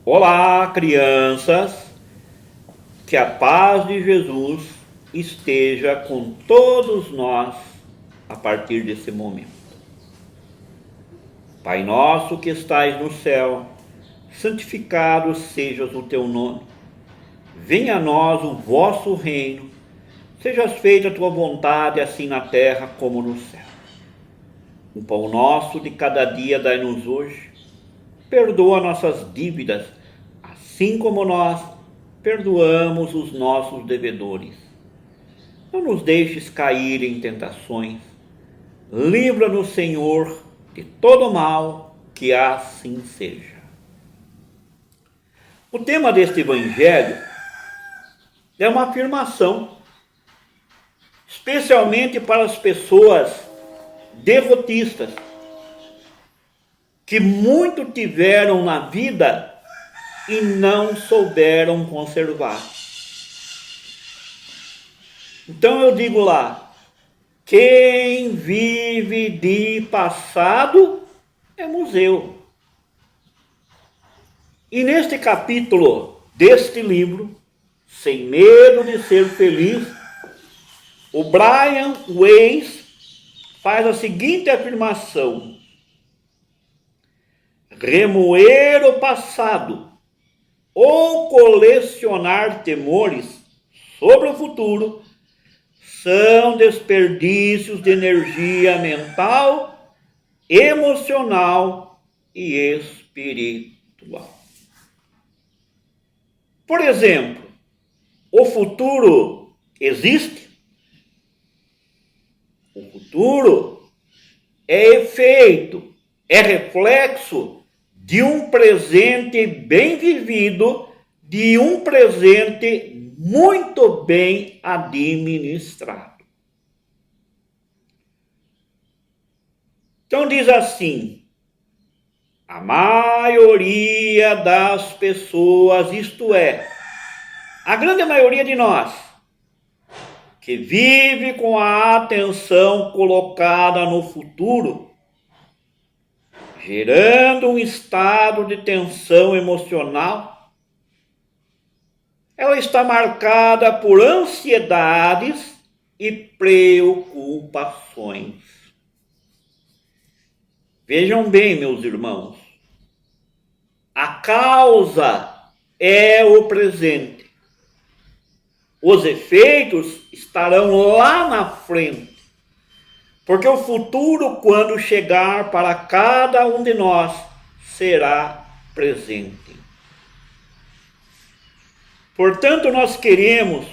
Olá, crianças, que a paz de Jesus esteja com todos nós a partir desse momento. Pai nosso que estais no céu, santificado seja o teu nome. Venha a nós o vosso reino, seja feita a tua vontade, assim na terra como no céu. O pão nosso de cada dia dai-nos hoje. Perdoa nossas dívidas, assim como nós perdoamos os nossos devedores. Não nos deixes cair em tentações. Livra-nos, Senhor, de todo mal, que assim seja. O tema deste evangelho é uma afirmação, especialmente para as pessoas derrotistas, que muito tiveram na vida e não souberam conservar. Então eu digo lá, quem vive de passado é museu. E neste capítulo deste livro, Sem Medo de Ser Feliz, o Brian Weiss faz a seguinte afirmação: remoer o passado ou colecionar temores sobre o futuro são desperdícios de energia mental, emocional e espiritual. Por exemplo, o futuro existe? O futuro é efeito, é reflexo de um presente bem vivido, de um presente muito bem administrado. Então diz assim: a maioria das pessoas, isto é, a grande maioria de nós, que vive com a atenção colocada no futuro, gerando um estado de tensão emocional, ela está marcada por ansiedades e preocupações. Vejam bem, meus irmãos, a causa é o presente. Os efeitos estarão lá na frente, porque o futuro, quando chegar para cada um de nós, será presente. Portanto, nós queremos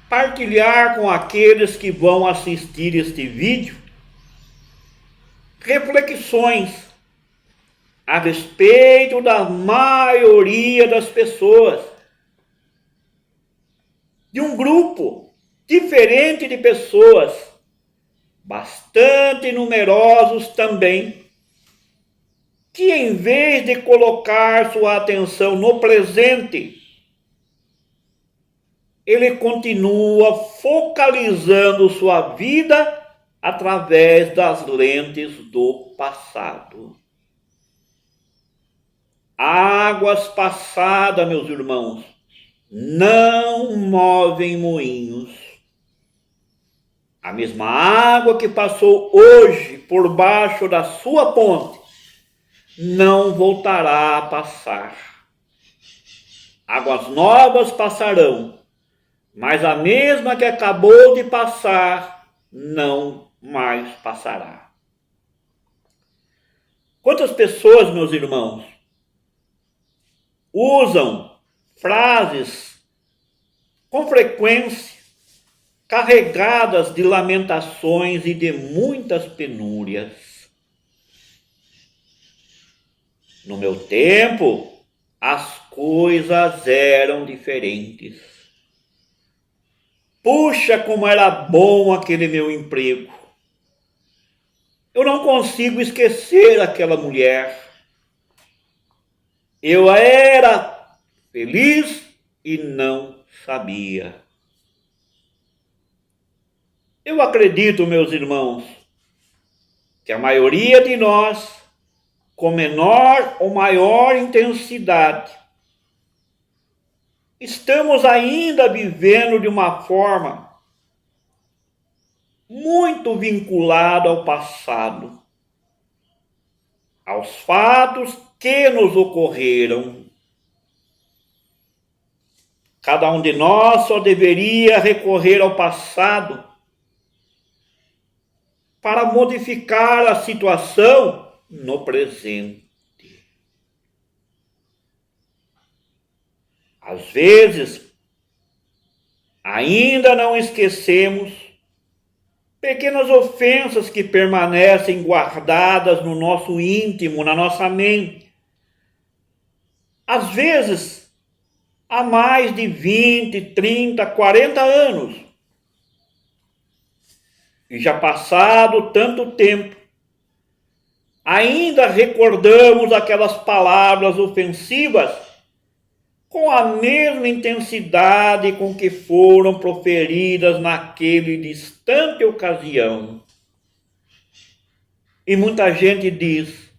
partilhar com aqueles que vão assistir este vídeo reflexões a respeito da maioria das pessoas, de um grupo diferente de pessoas, bastante numerosos também, que em vez de colocar sua atenção no presente, ele continua focalizando sua vida através das lentes do passado. Águas passadas, meus irmãos, não movem moinhos. A mesma água que passou hoje por baixo da sua ponte não voltará a passar. Águas novas passarão, mas a mesma que acabou de passar não mais passará. Quantas pessoas, meus irmãos, usam frases com frequência carregadas de lamentações e de muitas penúrias? No meu tempo, as coisas eram diferentes. Puxa, como era bom aquele meu emprego. Eu não consigo esquecer aquela mulher. Eu era feliz e não sabia. Eu acredito, meus irmãos, que a maioria de nós com menor ou maior intensidade. Estamos ainda vivendo de uma forma muito vinculada ao passado, aos fatos que nos ocorreram. Cada um de nós só deveria recorrer ao passado para modificar a situação no presente. Às vezes, ainda não esquecemos pequenas ofensas que permanecem guardadas no nosso íntimo, na nossa mente. Às vezes, há mais de 20, 30, 40 anos. E já passado tanto tempo, ainda recordamos aquelas palavras ofensivas com a mesma intensidade com que foram proferidas naquele distante ocasião. E muita gente diz: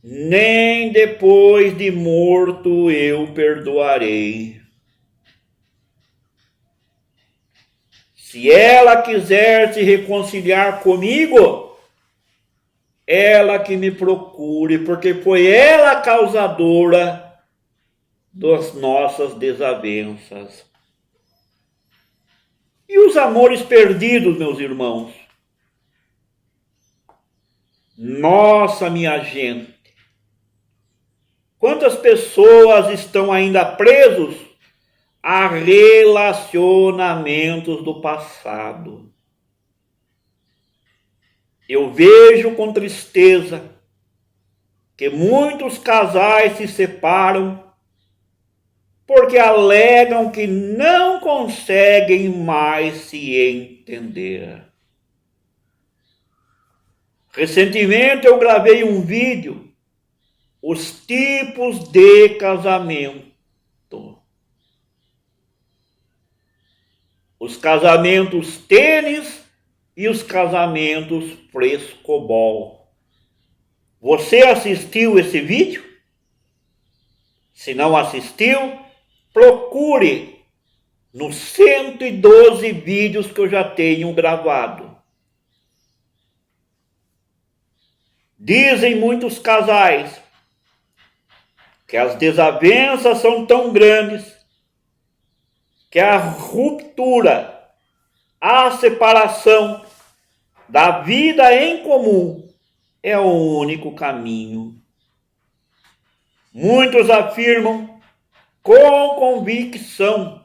nem depois de morto eu perdoarei. Se ela quiser se reconciliar comigo, ela que me procure, porque foi ela a causadora das nossas desavenças. E os amores perdidos, meus irmãos? Nossa, minha gente, quantas pessoas estão ainda presos a relacionamentos do passado? Eu vejo com tristeza que muitos casais se separam porque alegam que não conseguem mais se entender. Recentemente eu gravei um vídeo, os tipos de casamento. Os casamentos tênis e os casamentos frescobol. Você assistiu esse vídeo? Se não assistiu, procure nos 112 vídeos que eu já tenho gravado. Dizem muitos casais que as desavenças são tão grandes que a ruptura, a separação da vida em comum é o único caminho. Muitos afirmam com convicção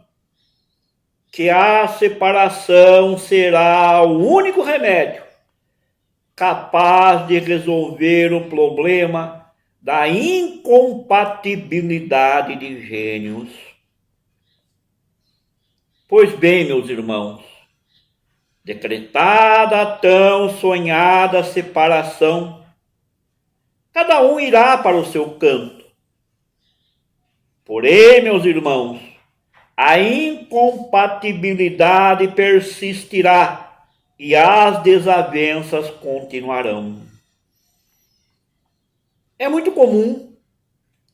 que a separação será o único remédio capaz de resolver o problema da incompatibilidade de gênios. Pois bem, meus irmãos, decretada a tão sonhada separação, cada um irá para o seu canto. Porém, meus irmãos, a incompatibilidade persistirá e as desavenças continuarão. É muito comum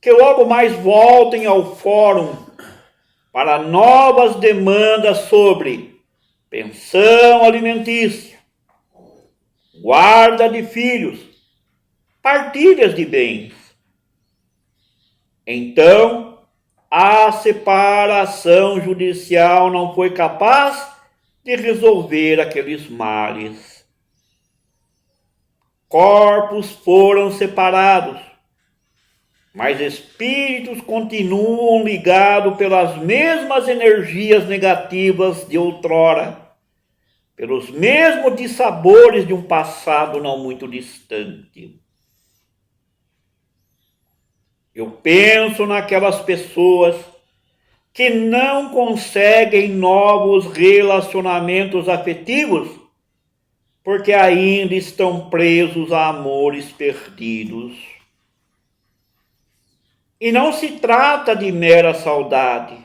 que logo mais voltem ao fórum para novas demandas sobre pensão alimentícia, guarda de filhos, partilhas de bens. Então, a separação judicial não foi capaz de resolver aqueles males. Corpos foram separados, mas espíritos continuam ligados pelas mesmas energias negativas de outrora, pelos mesmos dissabores de um passado não muito distante. Eu penso naquelas pessoas que não conseguem novos relacionamentos afetivos porque ainda estão presos a amores perdidos. E não se trata de mera saudade,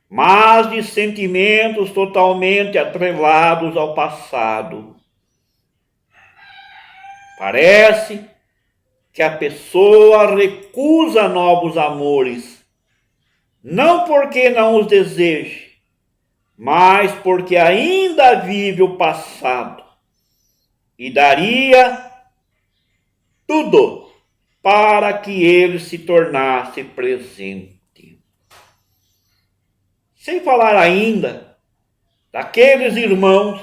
mas de sentimentos totalmente atrelados ao passado. Parece que a pessoa recusa novos amores, não porque não os deseje, mas porque ainda vive o passado e daria tudo para que ele se tornasse presente. Sem falar ainda daqueles irmãos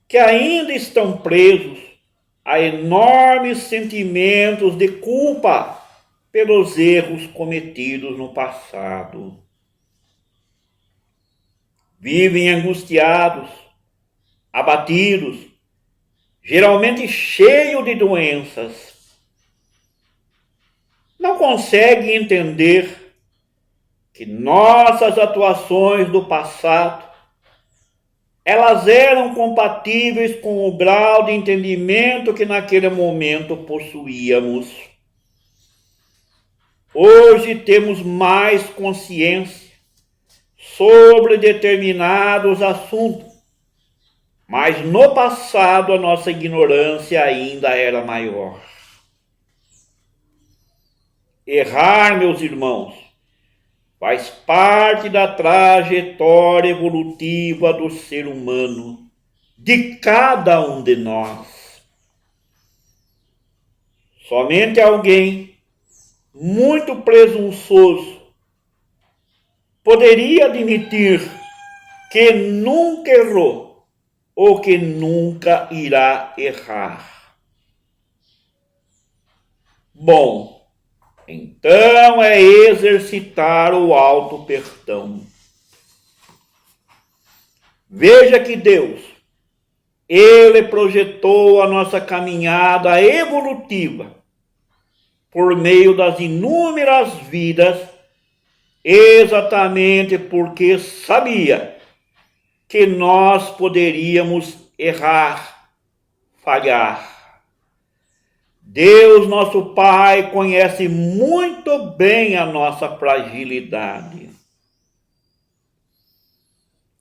que ainda estão presos a enormes sentimentos de culpa pelos erros cometidos no passado. Vivem angustiados, abatidos, geralmente cheios de doenças. Não conseguem entender que nossas atuações do passado, elas eram compatíveis com o grau de entendimento que naquele momento possuíamos. Hoje temos mais consciência sobre determinados assuntos, mas no passado a nossa ignorância ainda era maior. Errar, meus irmãos, faz parte da trajetória evolutiva do ser humano, de cada um de nós. Somente alguém muito presunçoso poderia admitir que nunca errou ou que nunca irá errar. Bom, então é exercitar o auto-perdão. Veja que Deus, Ele projetou a nossa caminhada evolutiva por meio das inúmeras vidas, exatamente porque sabia que nós poderíamos errar, falhar. Deus, nosso Pai, conhece muito bem a nossa fragilidade.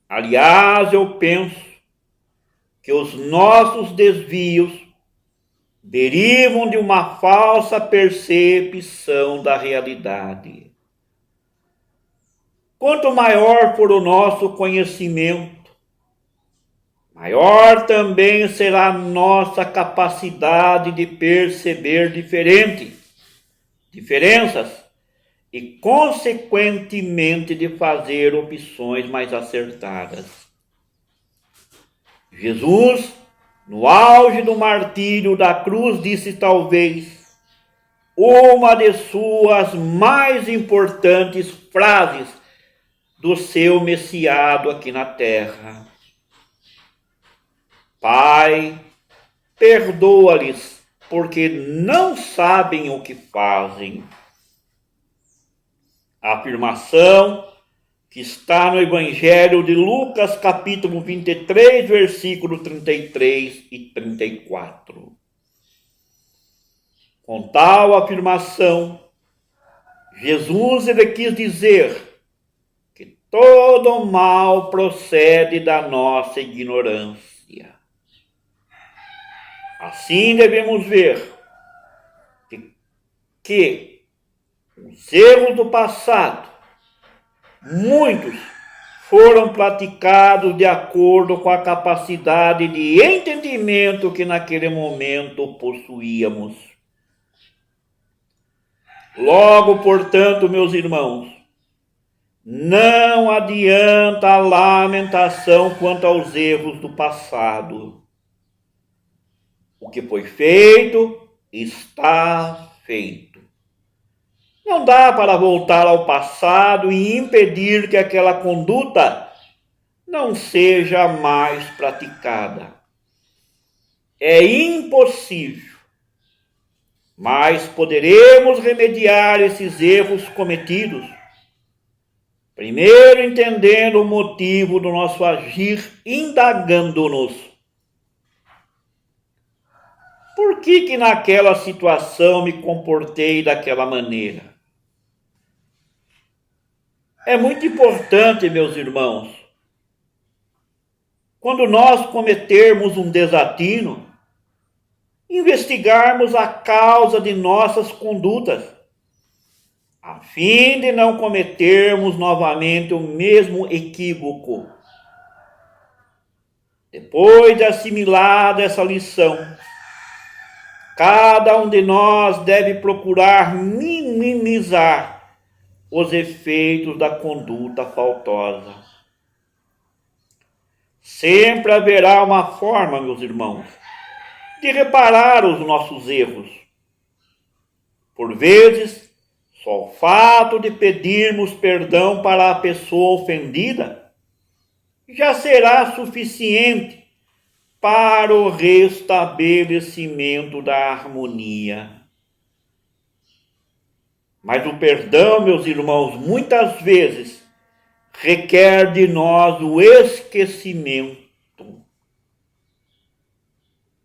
Aliás, eu penso que os nossos desvios derivam de uma falsa percepção da realidade. Quanto maior for o nosso conhecimento, maior também será a nossa capacidade de perceber diferenças e, consequentemente, de fazer opções mais acertadas. Jesus, no auge do martírio da cruz, disse talvez uma de suas mais importantes frases do seu messiado aqui na terra: Pai, perdoa-lhes, porque não sabem o que fazem. A afirmação que está no Evangelho de Lucas, capítulo 23, versículo 33 e 34. Com tal afirmação, Jesus ele quis dizer que todo mal procede da nossa ignorância. Assim devemos ver que os erros do passado, muitos foram praticados de acordo com a capacidade de entendimento que naquele momento possuíamos. Logo, portanto, meus irmãos, não adianta a lamentação quanto aos erros do passado. O que foi feito, está feito. Não dá para voltar ao passado e impedir que aquela conduta não seja mais praticada. É impossível. Mas poderemos remediar esses erros cometidos, primeiro entendendo o motivo do nosso agir, indagando-nos. Por que naquela situação me comportei daquela maneira? É muito importante, meus irmãos, quando nós cometermos um desatino, investigarmos a causa de nossas condutas, a fim de não cometermos novamente o mesmo equívoco. Depois de assimilada essa lição, cada um de nós deve procurar minimizar os efeitos da conduta faltosa. Sempre haverá uma forma, meus irmãos, de reparar os nossos erros. Por vezes, só o fato de pedirmos perdão para a pessoa ofendida já será suficiente para o restabelecimento da harmonia. Mas o perdão, meus irmãos, muitas vezes requer de nós o esquecimento.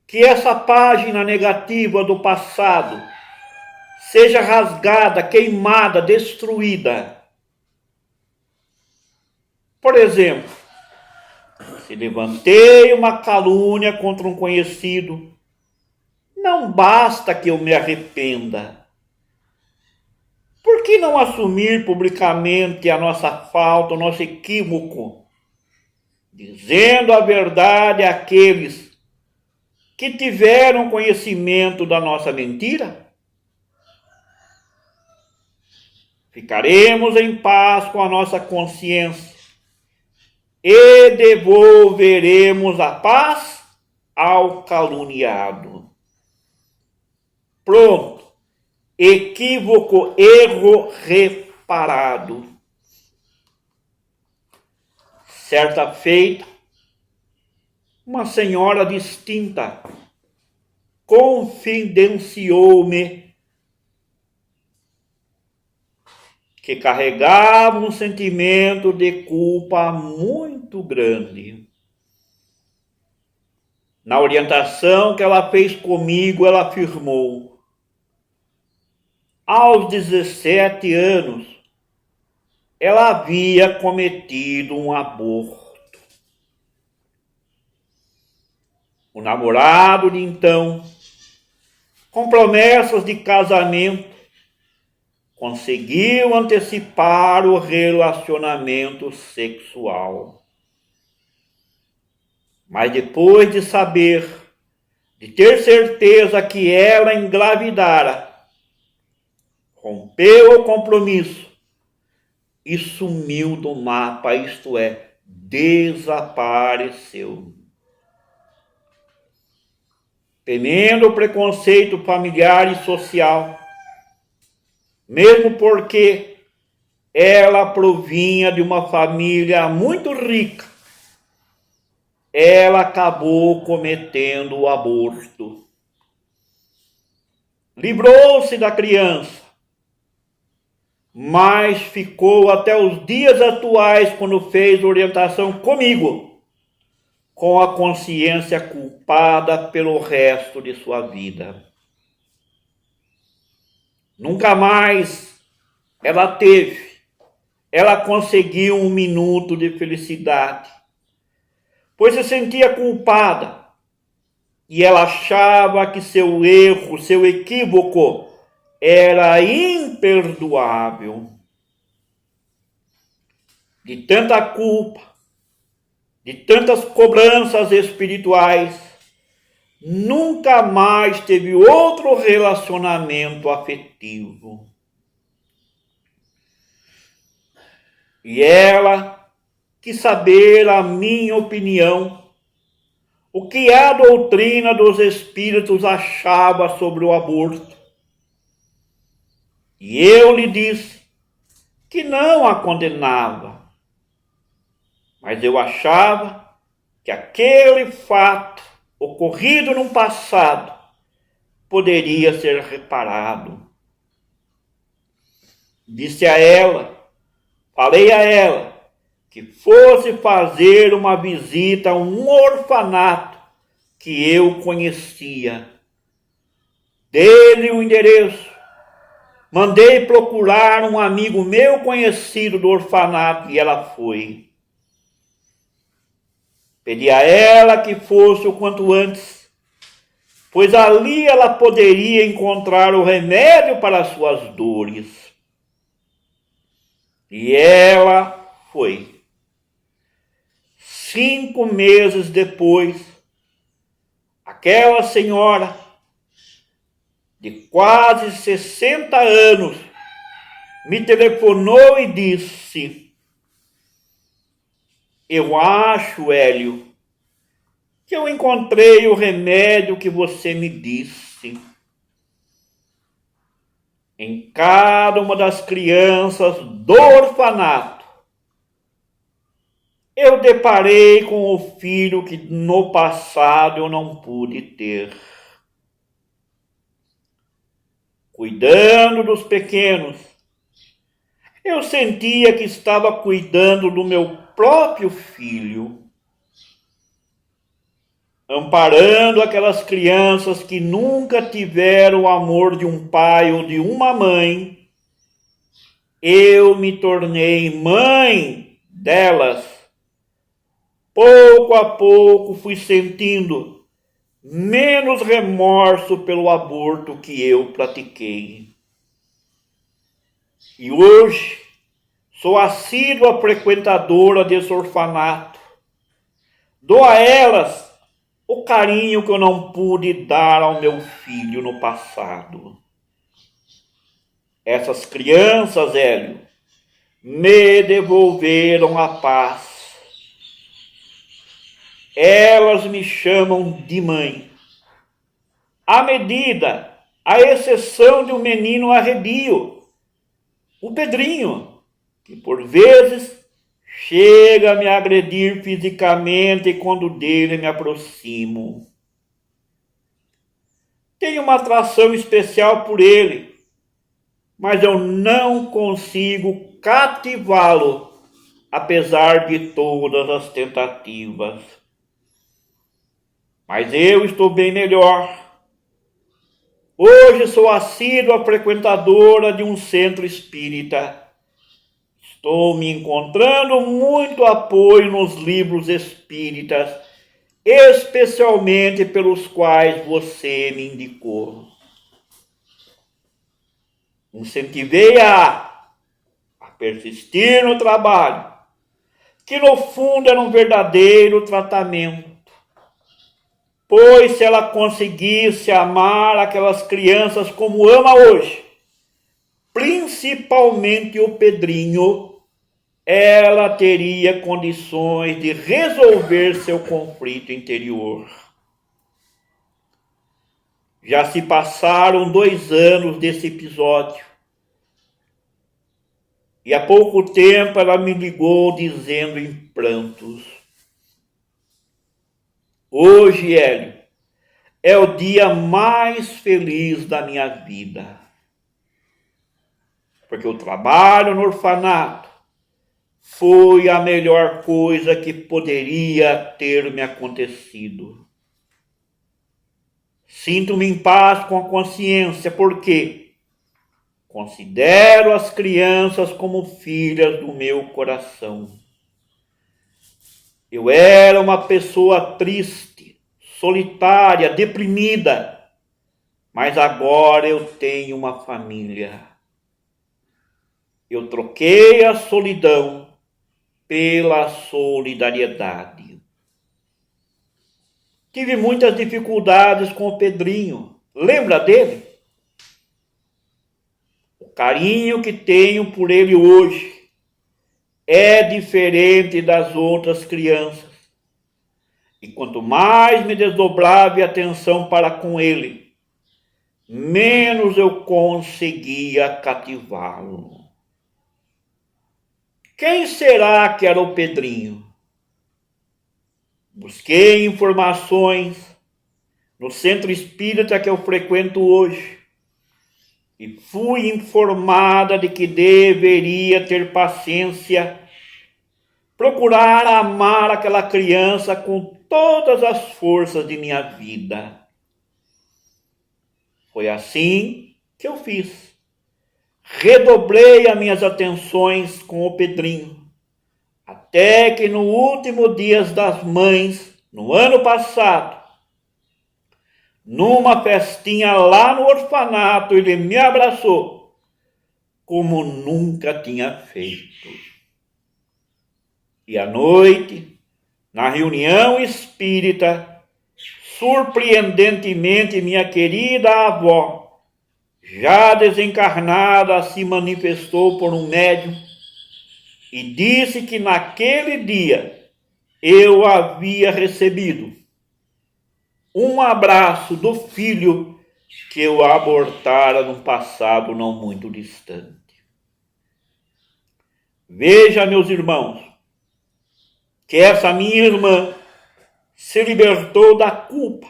Que essa página negativa do passado seja rasgada, queimada, destruída. Por exemplo, se levantei uma calúnia contra um conhecido, não basta que eu me arrependa. Por que não assumir publicamente a nossa falta, o nosso equívoco, dizendo a verdade àqueles que tiveram conhecimento da nossa mentira? Ficaremos em paz com a nossa consciência e devolveremos a paz ao caluniado. Pronto. Equívoco, erro reparado. Certa feita, uma senhora distinta confidenciou-me que carregava um sentimento de culpa muito grande. Na orientação que ela fez comigo, ela afirmou: aos 17 anos, ela havia cometido um aborto. O namorado de então, com promessas de casamento, conseguiu antecipar o relacionamento sexual. Mas depois de saber, de ter certeza que ela engravidara, rompeu o compromisso e sumiu do mapa, isto é, desapareceu. Temendo o preconceito familiar e social, mesmo porque ela provinha de uma família muito rica, ela acabou cometendo o aborto. Livrou-se da criança, mas ficou até os dias atuais, quando fez orientação comigo, com a consciência culpada pelo resto de sua vida. Nunca mais ela conseguiu um minuto de felicidade, pois se sentia culpada e ela achava que seu erro, seu equívoco era imperdoável. De tanta culpa, de tantas cobranças espirituais, nunca mais teve outro relacionamento afetivo. E ela quis saber a minha opinião, o que a doutrina dos espíritos achava sobre o aborto. E eu lhe disse que não a condenava, mas eu achava que aquele fato ocorrido no passado poderia ser reparado. Falei a ela que fosse fazer uma visita a um orfanato que eu conhecia. Dei-lhe o endereço. Mandei procurar um amigo meu conhecido do orfanato e ela foi. Pedi a ela que fosse o quanto antes, pois ali ela poderia encontrar o remédio para as suas dores. E ela foi. 5 meses depois, aquela senhora de quase 60 anos me telefonou e disse: eu acho, Hélio, que eu encontrei o remédio que você me disse. Em cada uma das crianças do orfanato, eu deparei com o filho que no passado eu não pude ter. Cuidando dos pequenos, eu sentia que estava cuidando do meu próprio filho. Amparando aquelas crianças que nunca tiveram o amor de um pai ou de uma mãe, eu me tornei mãe delas. Pouco a pouco fui sentindo menos remorso pelo aborto que eu pratiquei. E hoje sou assídua frequentadora desse orfanato. Dou a elas o carinho que eu não pude dar ao meu filho no passado. Essas crianças, Hélio, me devolveram a paz. Elas me chamam de mãe. À exceção de um menino arredio, o Pedrinho, que por vezes chega a me agredir fisicamente quando dele me aproximo. Tenho uma atração especial por ele, mas eu não consigo cativá-lo, apesar de todas as tentativas. Mas eu estou bem melhor. Hoje sou assídua frequentadora de um centro espírita. Estou me encontrando muito apoio nos livros espíritas, especialmente pelos quais você me indicou. Incentivei-a a persistir no trabalho, que no fundo era um verdadeiro tratamento. Pois se ela conseguisse amar aquelas crianças como ama hoje, principalmente o Pedrinho, ela teria condições de resolver seu conflito interior. Já se passaram 2 anos desse episódio. E há pouco tempo ela me ligou dizendo em prantos: hoje, Hélio, é o dia mais feliz da minha vida. Porque o trabalho no orfanato foi a melhor coisa que poderia ter me acontecido. Sinto-me em paz com a consciência, porque considero as crianças como filhas do meu coração. Eu era uma pessoa triste, solitária, deprimida, mas agora eu tenho uma família. Eu troquei a solidão pela solidariedade. Tive muitas dificuldades com o Pedrinho. Lembra dele? O carinho que tenho por ele hoje é diferente das outras crianças. E quanto mais me desdobrava a atenção para com ele, menos eu conseguia cativá-lo. Quem será que era o Pedrinho? Busquei informações no centro espírita que eu frequento hoje e fui informada de que deveria ter paciência, procurar amar aquela criança com todas as forças de minha vida. Foi assim que eu fiz. Redobrei as minhas atenções com o Pedrinho, até que no último dia das mães, no ano passado, Numa festinha lá no orfanato, ele me abraçou como nunca tinha feito. E à noite, na reunião espírita, surpreendentemente, minha querida avó, já desencarnada, se manifestou por um médium e disse que naquele dia eu havia recebido um abraço do filho que eu abortara num passado não muito distante. Veja, meus irmãos, que essa minha irmã se libertou da culpa.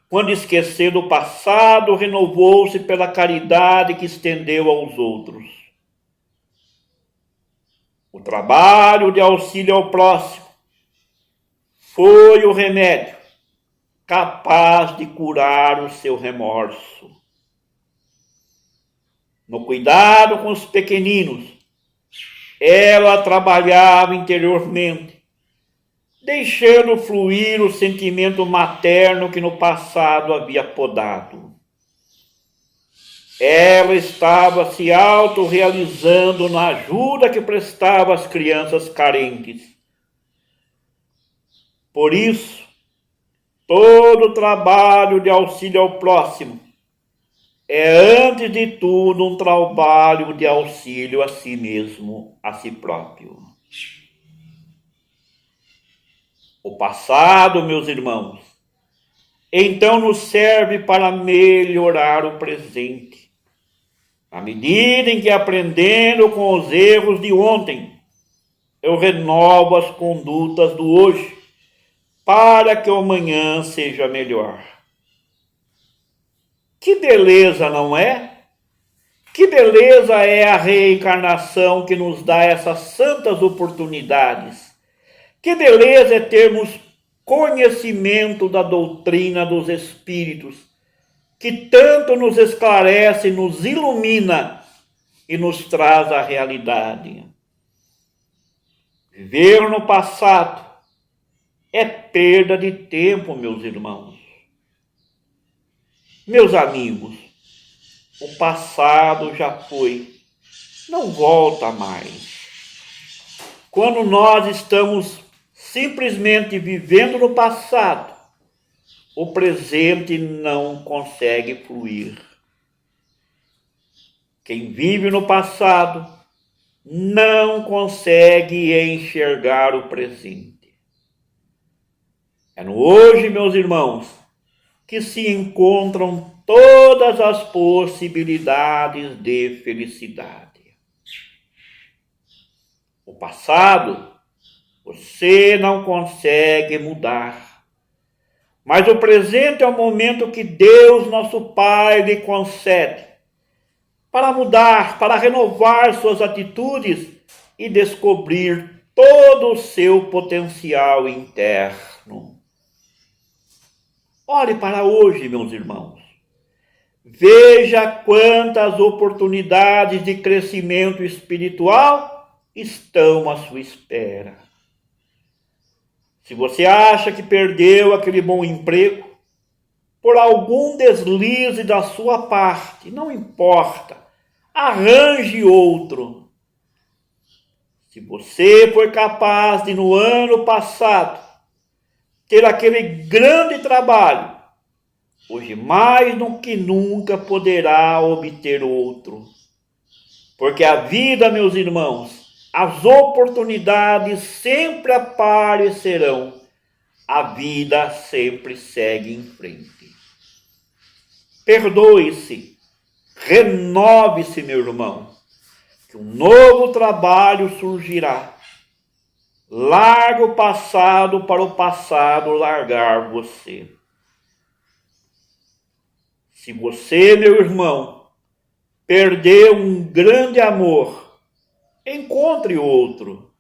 Quando esqueceu do passado, renovou-se pela caridade que estendeu aos outros. O trabalho de auxílio ao próximo foi o remédio capaz de curar o seu remorso. No cuidado com os pequeninos, ela trabalhava interiormente, deixando fluir o sentimento materno que no passado havia podado. Ela estava se autorrealizando na ajuda que prestava às crianças carentes. Por isso, todo trabalho de auxílio ao próximo é, antes de tudo, um trabalho de auxílio a si mesmo, a si próprio. O passado, meus irmãos, então nos serve para melhorar o presente. À medida em que, aprendendo com os erros de ontem, eu renovo as condutas do hoje, para que o amanhã seja melhor. Que beleza, não é? Que beleza é a reencarnação que nos dá essas santas oportunidades. Que beleza é termos conhecimento da doutrina dos Espíritos, que tanto nos esclarece, nos ilumina e nos traz a realidade. Viver no passado é perda de tempo, meus irmãos. Meus amigos, o passado já foi, não volta mais. Quando nós estamos simplesmente vivendo no passado, o presente não consegue fluir. Quem vive no passado não consegue enxergar o presente. É no hoje, meus irmãos, que se encontram todas as possibilidades de felicidade. O passado você não consegue mudar, mas o presente é o momento que Deus, nosso Pai, lhe concede para mudar, para renovar suas atitudes e descobrir todo o seu potencial interno. Olhe para hoje, meus irmãos. Veja quantas oportunidades de crescimento espiritual estão à sua espera. Se você acha que perdeu aquele bom emprego, por algum deslize da sua parte, não importa, arranje outro. Se você foi capaz de, no ano passado, ter aquele grande trabalho, hoje mais do que nunca poderá obter outro. Porque a vida, meus irmãos, as oportunidades sempre aparecerão. A vida sempre segue em frente. Perdoe-se, renove-se, meu irmão, que um novo trabalho surgirá. Larga o passado para o passado largar você. Se você, meu irmão, perdeu um grande amor, encontre outro.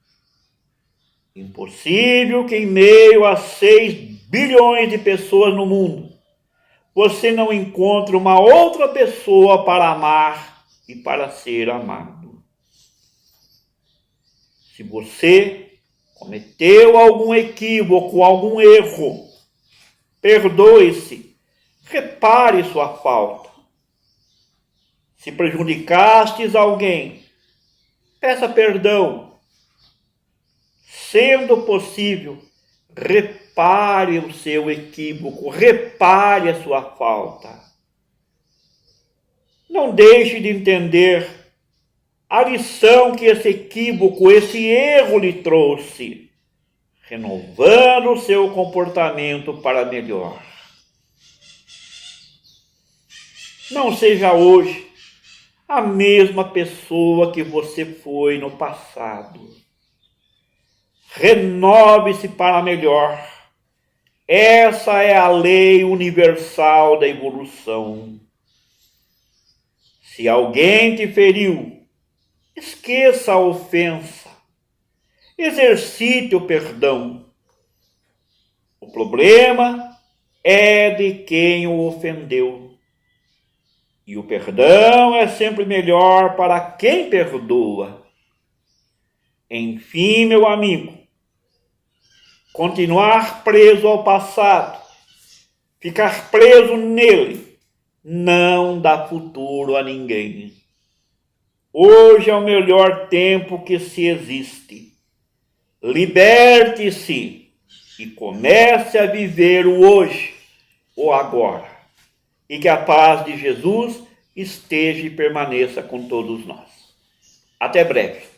Impossível que em meio a 6 bilhões de pessoas no mundo, você não encontre uma outra pessoa para amar e para ser amado. Se você cometeu algum equívoco, algum erro, perdoe-se, repare sua falta. Se prejudicastes alguém, peça perdão. Sendo possível, repare o seu equívoco, repare a sua falta. Não deixe de entender a lição que esse equívoco, esse erro lhe trouxe, renovando o seu comportamento para melhor. Não seja hoje a mesma pessoa que você foi no passado. Renove-se para melhor. Essa é a lei universal da evolução. Se alguém te feriu, esqueça a ofensa. Exercite o perdão. O problema é de quem o ofendeu. E o perdão é sempre melhor para quem perdoa. Enfim, meu amigo, continuar preso ao passado, ficar preso nele, não dá futuro a ninguém. Hoje é o melhor tempo que se existe. Liberte-se e comece a viver o hoje, o agora. E que a paz de Jesus esteja e permaneça com todos nós. Até breve.